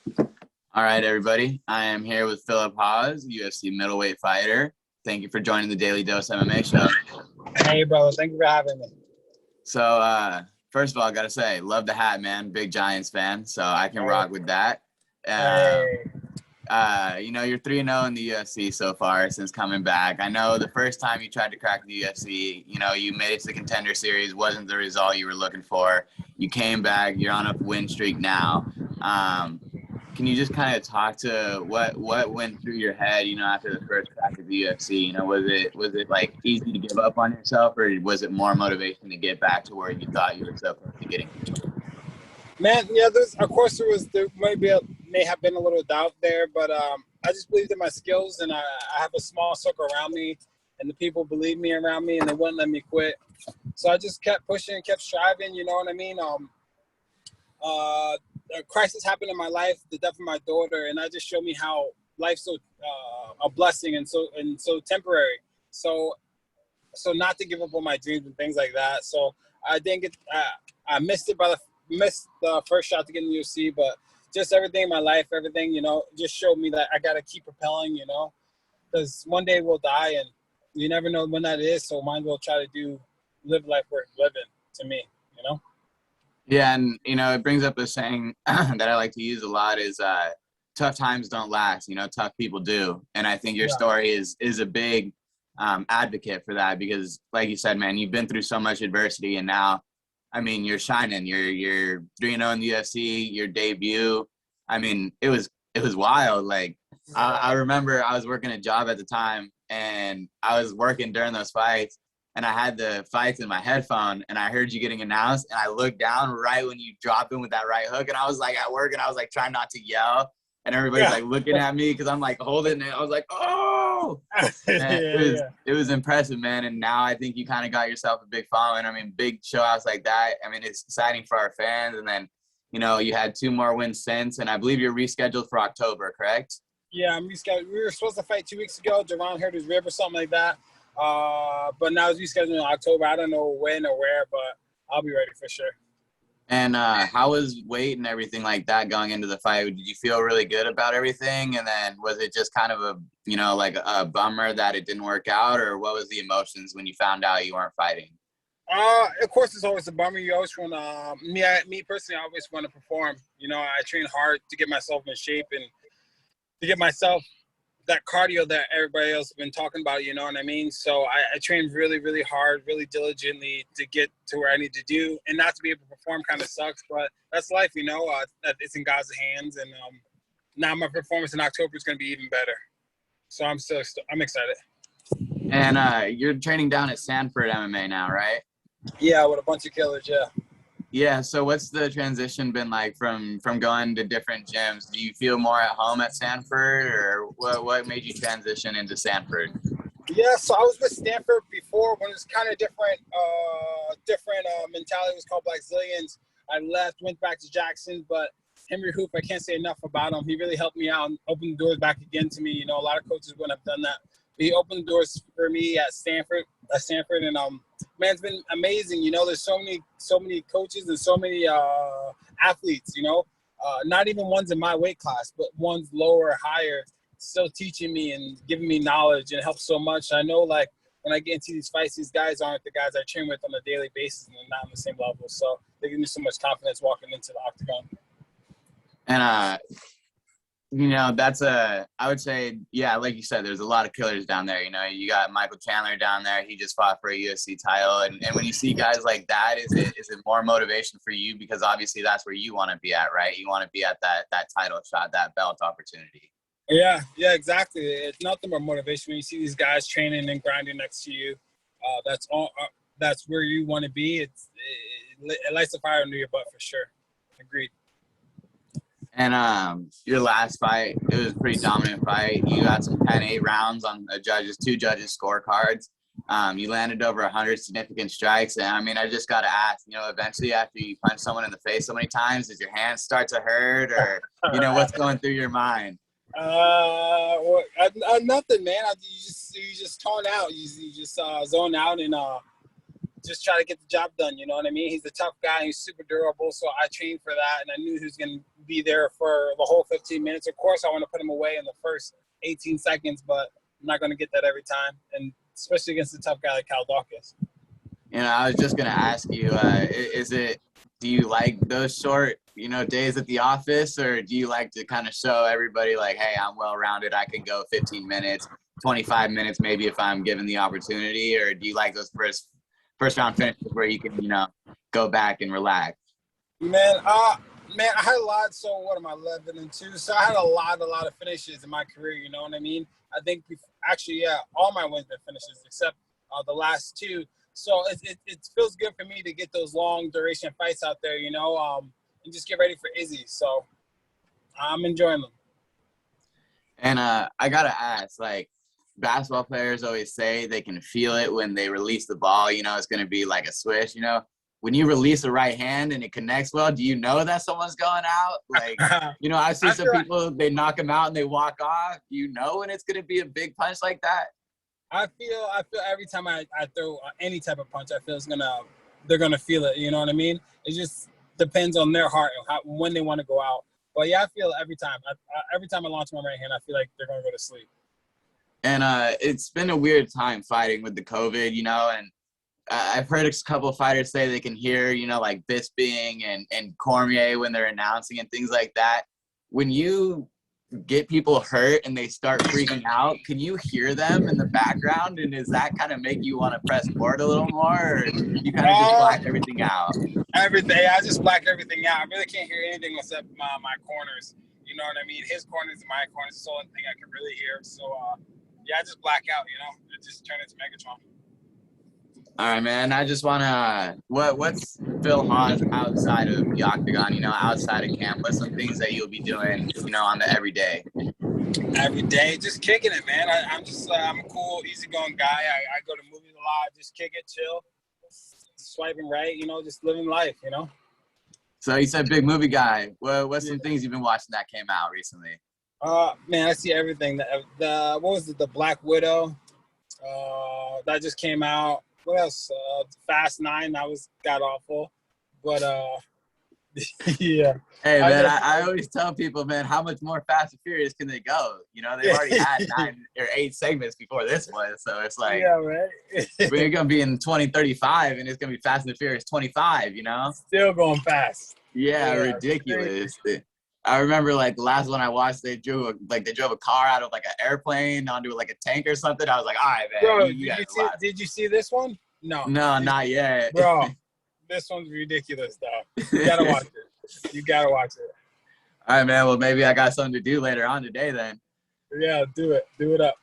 All right, everybody. I am here with Phillip Hawes, UFC middleweight fighter. Thank you for joining the Daily Dose MMA show. Hey, brother. Thank you for having me. So, first of all, I got to say, love the hat, man. Big Giants fan, so I can rock with that. Hey. You're 3-0 in the UFC so far since coming back. I know the first time you tried to crack the UFC, you made it to the contender series, wasn't the result you were looking for. You came back, you're on a win streak now. Can you just kind of talk to what went through your head, after the first crack at the UFC? Was it like easy to give up on yourself, or was it more motivation to get back to where you thought you were so close to getting? Man, yeah, there may have been a little doubt there, but I just believed in my skills, and I have a small circle around me, and the people believe me around me, and they wouldn't let me quit. So I just kept pushing, kept striving, you know what I mean? A crisis happened in my life, the death of my daughter, and that just showed me how life's so a blessing and so temporary. So not to give up on my dreams and things like that. So I didn't get I missed the first shot to get in the UFC, but just everything in my life, just showed me that I got to keep propelling, because one day we'll die and you never know when that is. So might as well try to live life worth living, to me, Yeah, and it brings up a saying that I like to use a lot is tough times don't last. Tough people do, and I think your story is a big advocate for that because, like you said, man, you've been through so much adversity, and now, I mean, you're shining. You're 3-0 in the UFC. Your debut, I mean, it was wild. Like I remember I was working a job at the time, and I was working during those fights. And I had the fights in my headphone, and I heard you getting announced, and I looked down right when you dropped in with that right hook, and I was like at work, and I was like trying not to yell, and everybody's like looking at me because I'm like holding it. I was like, oh, it was impressive, man. And now I think you kind of got yourself a big following. I mean, big showouts like that. I mean, it's exciting for our fans. And then, you had 2 more wins since, and I believe you're rescheduled for October, correct? Yeah, I'm rescheduled. We were supposed to fight 2 weeks ago. Jerron hurt his rib or something like that. But now it's rescheduled in October. I don't know when or where, but I'll be ready for sure. And how was weight and everything like that going into the fight? Did you feel really good about everything? And then was it just kind of like a bummer that it didn't work out, or what was the emotions when you found out you weren't fighting? Of course, it's always a bummer. You always want to, me personally, I always want to perform. I train hard to get myself in shape and to get myself that cardio that everybody else has been talking about, you know what I mean? So I train really, really hard, really diligently to get to where I need to do. And not to be able to perform kind of sucks, but that's life, that it's in God's hands. And now my performance in October is going to be even better. So I'm excited. And you're training down at Sanford MMA now, right? Yeah, with a bunch of killers, yeah. Yeah, so what's the transition been like from going to different gyms? Do you feel more at home at Sanford, or what made you transition into Sanford? Yeah, so I was with Stanford before when it was kind of different mentality. It was called Black Zillions. I left, went back to Jackson, but Henry Hoop, I can't say enough about him. He really helped me out and opened the doors back again to me. A lot of coaches wouldn't have done that. He opened the doors for me at Stanford, and man, it's been amazing. There's so many coaches and so many athletes. Not even ones in my weight class, but ones lower or higher, still teaching me and giving me knowledge, and it helps so much. I know, like, when I get into these fights, these guys aren't the guys I train with on a daily basis, and they're not on the same level. So they give me so much confidence walking into the octagon. And I would say, yeah, like you said, there's a lot of killers down there. You got Michael Chandler down there. He just fought for a UFC title. And when you see guys like that, is it more motivation for you? Because obviously that's where you want to be at, right? You want to be at that title shot, that belt opportunity. Yeah, exactly. It's nothing but motivation when you see these guys training and grinding next to you. That's all. That's where you want to be. It lights a fire under your butt for sure. Agreed. And your last fight, it was a pretty dominant fight. You got some 10-8 rounds on two judges' scorecards. You landed over 100 significant strikes. And I mean, I just got to ask, eventually after you punch someone in the face so many times, does your hand start to hurt, or, what's going through your mind? Nothing, man. You just tone out. You just zone out and just try to get the job done. You know what I mean? He's a tough guy. He's super durable. So I trained for that, and I knew he was going to be there for the whole 15 minutes. Of course, I want to put him away in the first 18 seconds, but I'm not going to get that every time, and especially against a tough guy like Cal Dawkins. You know, I was just going to ask you, do you like those short, days at the office, or do you like to kind of show everybody like, hey, I'm well-rounded, I can go 15 minutes, 25 minutes maybe if I'm given the opportunity, or do you like those first round finishes where you can, go back and relax? Man, I had a lot. So what am I, 11-2? So I had a lot of finishes in my career. You know what I mean? I think all my wins been finishes except the last 2. So it feels good for me to get those long duration fights out there, and just get ready for Izzy. So I'm enjoying them. And I gotta ask, like, basketball players always say they can feel it when they release the ball. It's gonna be like a swish. When you release a right hand and it connects well, do you know that someone's going out? Like, I see some people, they knock them out and they walk off. Do you know when it's gonna be a big punch like that? I feel every time I throw any type of punch, I feel they're gonna feel it. You know what I mean? It just depends on their heart and when they want to go out. But yeah, I feel it every time. Every time I launch my right hand, I feel like they're gonna go to sleep. And it's been a weird time fighting with the COVID, and I've heard a couple of fighters say they can hear, like Bisping and Cormier when they're announcing and things like that. When you get people hurt and they start freaking out, can you hear them in the background? And does that kind of make you want to press forward a little more, or you kind of just black everything out? Everything. I just black everything out. I really can't hear anything except my corners. You know what I mean? His corners and my corners is the only thing I can really hear. So, I just black out, It just turn into Megatron. All right, man. I just want to, what's Phil Hawes outside of the octagon, outside of camp? What's some things that you'll be doing, on the everyday? Every day, just kicking it, man. I'm a cool, easygoing guy. I go to movies a lot, just kick it, chill, swiping right, just living life, So you said big movie guy. What's some things you've been watching that came out recently? Man, I see everything. What was it? The Black Widow that just came out. What else? Fast 9, that was god awful. But yeah. Hey man, I always tell people, man, how much more Fast and Furious can they go? They've already had 9 or 8 segments before this one, so it's like, yeah, right. We're gonna be in 2035, and it's gonna be Fast and Furious 25. Still going fast. Yeah, ridiculous. I remember like the last one I watched, they drove a car out of like an airplane onto like a tank or something. I was like, all right, man. Bro, did you see this one? No, not yet. Bro, this one's ridiculous, though. You gotta watch it. All right, man. Well, maybe I got something to do later on today then. Yeah, do it up.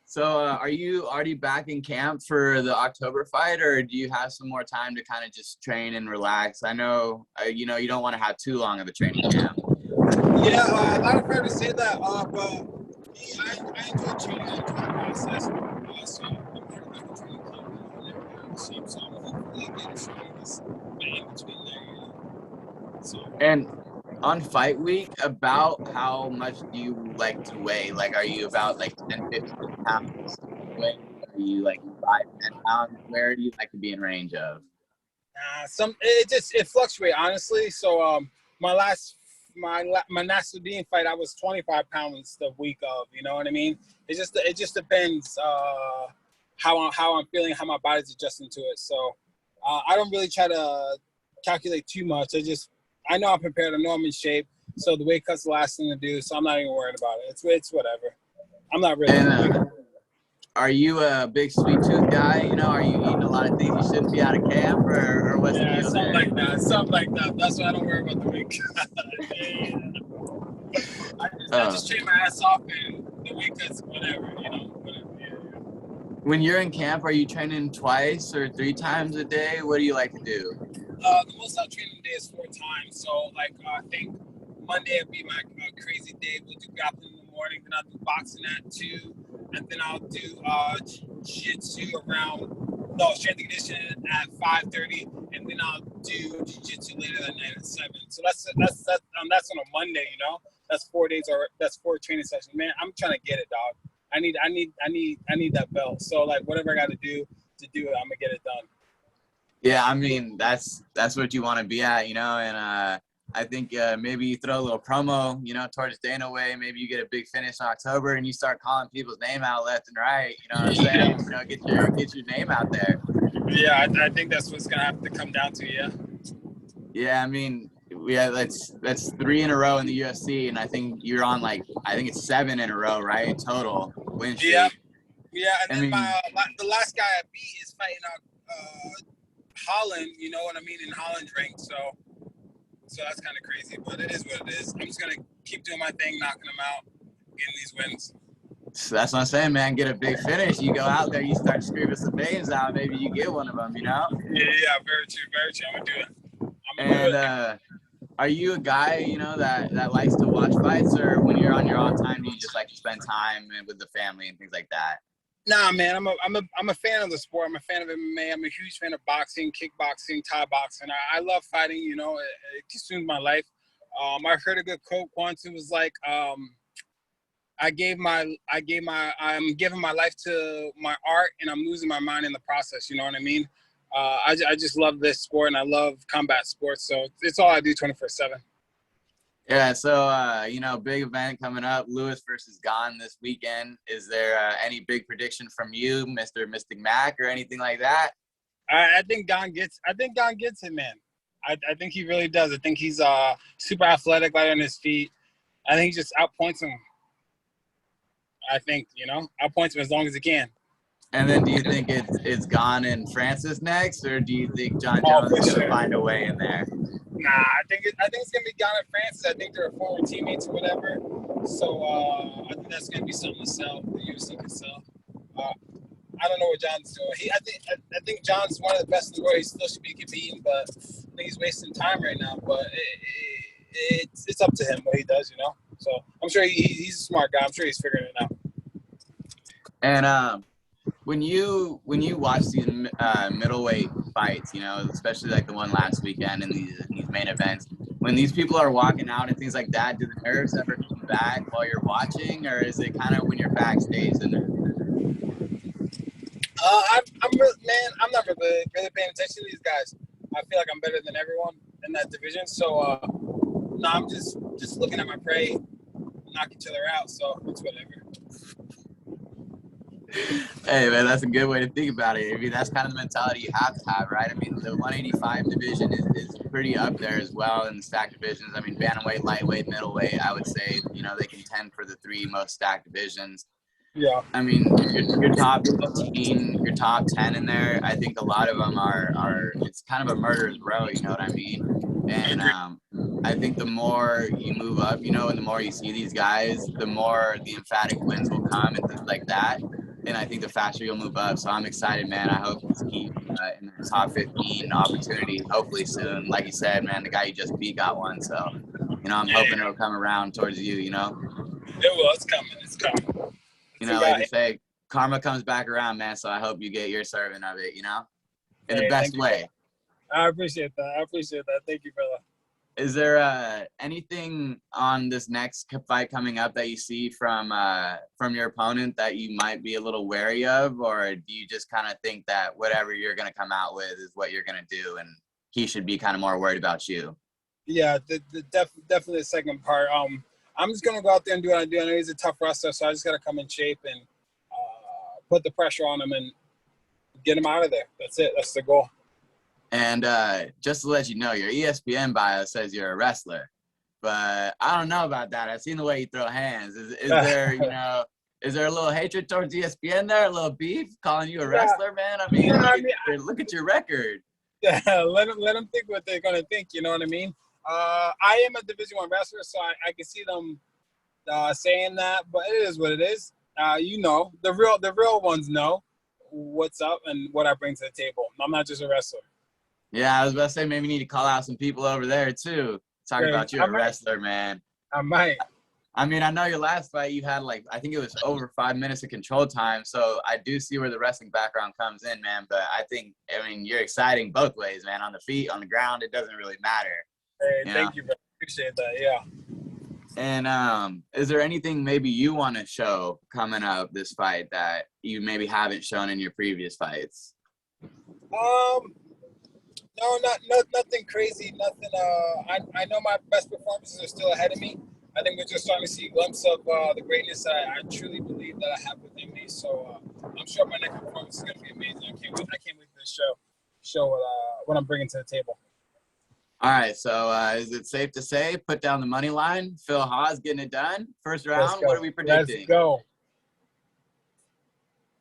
So are you already back in camp for the October fight, or do you have some more time to kind of just train and relax? I know, you don't want to have too long of a training camp. Yeah, a lot of fighters say that, but I enjoy training in the process. So I'm part of the training camp in the shape, so I'm hopefully getting strong this in between there. So. And on fight week, about how much do you like to weigh? Like, are you about like 10, 15 pounds weight? Are you like 5, 10 pounds? Where do you like to be in range of? It fluctuates, honestly. So my Nasruddin fight, I was 25 pounds the week of. You know what I mean? It just depends how I'm feeling, how my body's adjusting to it. So I don't really try to calculate too much. I know I'm prepared. I know I'm in shape. So the weight cut's the last thing to do. So I'm not even worried about it. It's whatever. I'm not really. And, are you a big sweet tooth guy? Are you eating a lot of things you shouldn't be out of camp, or what's the deal something there? like that. Something like that. That's why I don't worry about the weight cut. I just train my ass off, and the weight cuts, whatever. Whatever. Yeah. When you're in camp, are you training twice or 3 times a day? What do you like to do? The most I'll train a day is 4 times. So, I think Monday will be my crazy day. We'll do grappling in the morning, then I'll do boxing at 2, and then I'll do jiu-jitsu strength and conditioning at 5:30, and then I'll do jiu-jitsu later that night at 7. So that's on a Monday, That's 4 days, or that's 4 training sessions. Man, I'm trying to get it, dog. I need that belt. So whatever I got to do it, I'm gonna get it done. Yeah, I mean that's what you want to be at, and I think maybe you throw a little promo, you know, towards Dana way. Maybe you get a big finish in October and you start calling people's name out left and right. You know what I'm saying? You know, get your name out there. Yeah, I think that's what's gonna have to come down to. Yeah. Yeah, I mean, that's 3 in a row in the UFC, and I think you're on I think it's 7 in a row, right? Total win streak. Yeah. Yeah, and I then mean, the last guy I beat is fighting out Holland. You know what I mean? In Holland rank. So that's kind of crazy, but it is what it is. I'm just gonna keep doing my thing, knocking them out, getting these wins. so that's what I'm saying, man. Get a big finish. You go out there, you start screaming some names out. Maybe you get one of them, you know? Yeah, very true, very true. I'm gonna do it. And are you a guy, you know, that likes to watch fights, or when you're on your off time, do you just like to spend time with the family and things like that? Nah, man, I'm a fan of the sport. I'm a fan of MMA. I'm a huge fan of boxing, kickboxing, Thai boxing. I love fighting. You know, it consumes my life. I heard a good quote once. It was like, I'm giving my life to my art, and I'm losing my mind in the process. You know what I mean? I just love this sport, and I love combat sports. So it's all I do 24/7. Yeah, so, you know, big event coming up, Lewis versus Gane this weekend. Is there any big prediction from you, Mr. Mystic Mac, or anything like that? I think Gane gets it, man. I think he really does. I think he's super athletic, light on his feet. I think he just outpoints him. I think, you know, outpoints him as long as he can. And then do you think it's Gane and Francis next, or do you think John Jones is going to find a way in there? Nah, I think it's gonna be Gane and Francis. I think they're former teammates or whatever. So I think that's gonna be something to sell. The UFC can sell. I don't know what John's doing. I think John's one of the best in the world. He still should be competing, but I think he's wasting time right now. But it's up to him what he does, you know. So I'm sure he's a smart guy. I'm sure he's figuring it out. And when you watch these middleweight fights, you know, especially like the one last weekend and these main events, when these people are walking out and things like that, do the nerves ever come back while you're watching, or is it kind of when you're backstage and I'm not really paying attention to these guys. I feel like I'm better than everyone in that division. So no, I'm just looking at my prey, knock each other out. So it's whatever. Hey, man, that's a good way to think about it. I mean, that's kind of the mentality you have to have, right? I mean, the 185 division is pretty up there as well in the stacked divisions. I mean, bantamweight, lightweight, middleweight, I would say, you know, they contend for the 3 most stacked divisions. Yeah. I mean, your top 15, your top 10 in there, I think a lot of them are it's kind of a murderer's row, you know what I mean? And I think the more you move up, you know, and the more you see these guys, the more the emphatic wins will come and things like that. And I think the faster you'll move up. So I'm excited, man. I hope he's keep in the top 15 opportunity, hopefully soon. Like you said, man, the guy you just beat got one. So, you know, I'm hoping it'll come around towards you, you know? It will. It's coming. It's coming. You know, like you say, karma comes back around, man. So I hope you get your serving of it, you know, in the best way. I appreciate that. Thank you, brother. Is there anything on this next fight coming up that you see from your opponent that you might be a little wary of, or do you just kind of think that whatever you're going to come out with is what you're going to do, and he should be kind of more worried about you? Yeah, definitely the second part. I'm just gonna go out there and do what I do. I know he's a tough wrestler, so I just gotta come in shape and put the pressure on him and get him out of there. That's it. That's the goal. And just to let you know, your ESPN bio says you're a wrestler, but I don't know about that. I've seen the way you throw hands. Is there, you know, is there a little hatred towards ESPN there, a little beef, calling you a wrestler, man? I mean, look at your record. Yeah, let them think what they're gonna think. You know what I mean? I am a Division I wrestler, so I can see them saying that, but it is what it is. You know, the real ones know what's up and what I bring to the table. I'm not just a wrestler. Yeah, I was about to say maybe you need to call out some people over there too. Talk about you're a wrestler, man. I might. I mean, I know your last fight you had I think it was over 5 minutes of control time, so I do see where the wrestling background comes in, man. But I mean, you're exciting both ways, man. On the feet, on the ground, it doesn't really matter. Hey, thank you, bro. Appreciate that. Yeah. And is there anything maybe you want to show coming up this fight that you maybe haven't shown in your previous fights? No, nothing crazy. Nothing. I know my best performances are still ahead of me. I think we're just starting to see a glimpse of the greatness that I truly believe that I have within me. So I'm sure my next performance is going to be amazing. I can't wait for this show what I'm bringing to the table. All right, so is it safe to say, put down the money line, Phil Hawes getting it done? First round, what are we predicting? Let's go.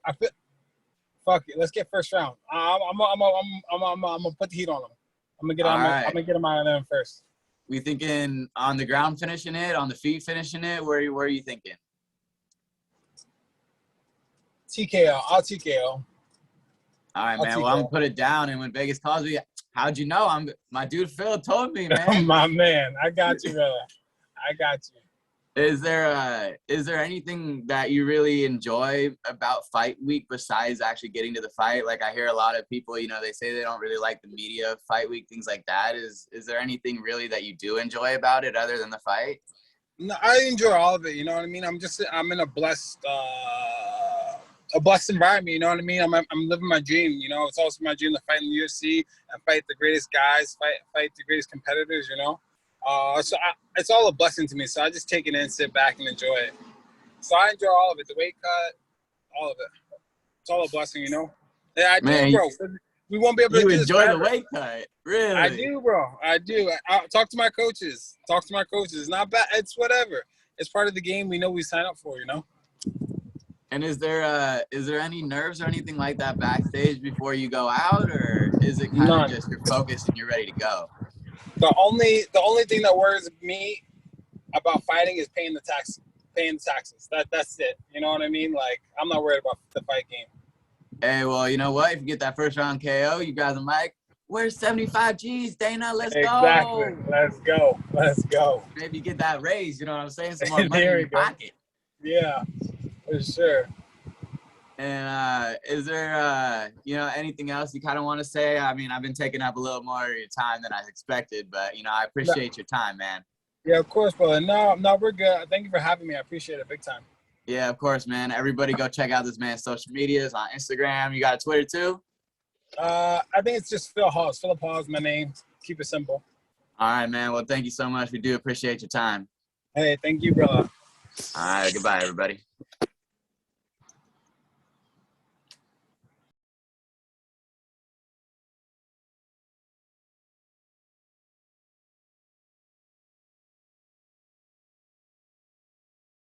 Fuck it. Let's get first round. I'm gonna put the heat on him. I'm gonna get him out of there first. We thinking on the ground finishing it, on the feet finishing it? Where are you thinking? TKO. I'll TKO. All right, man. Well, I'm gonna put it down, and when Vegas calls me, how'd you know? My dude Phil told me, man. My man, I got you, brother. I got you. Is there anything that you really enjoy about fight week besides actually getting to the fight? Like I hear a lot of people, they say they don't really like the media of fight week, things like that. Is there anything really that you do enjoy about it other than the fight? No, I enjoy all of it. You know what I mean? I'm in a blessed environment. You know what I mean? I'm living my dream. It's also my dream to fight in the UFC and fight the greatest guys, fight the greatest competitors. So it's all a blessing to me. So I just take it in, sit back, and enjoy it. So I enjoy all of it. The weight cut, all of it. It's all a blessing, Yeah, I do, bro. We won't be able to do this forever. You enjoy the weight cut, really? I do, bro. I do. I talk to my coaches. It's not bad. It's whatever. It's part of the game. We know we sign up for, And is there any nerves or anything like that backstage before you go out, or is it kind of just you're focused and you're ready to go? The only thing that worries me about fighting is paying the taxes. That's it. You know what I mean? Like I'm not worried about the fight game. Hey, well, you know what? If you get that first round KO, you guys are like, where's 75 G's, Dana? Let's go. Let's go. Maybe get that raise. You know what I'm saying? Some more money in your pocket. Yeah, for sure. And is there, anything else you kind of want to say? I mean, I've been taking up a little more of your time than I expected, but, I appreciate your time, man. Yeah, of course, brother. No, we're good. Thank you for having me. I appreciate it big time. Yeah, of course, man. Everybody go check out this man's social medias on Instagram. You got a Twitter, too? I think it's just Phil Hawes. Phillip Hawes, my name. Keep it simple. All right, man. Well, thank you so much. We do appreciate your time. Hey, thank you, brother. All right, goodbye, everybody.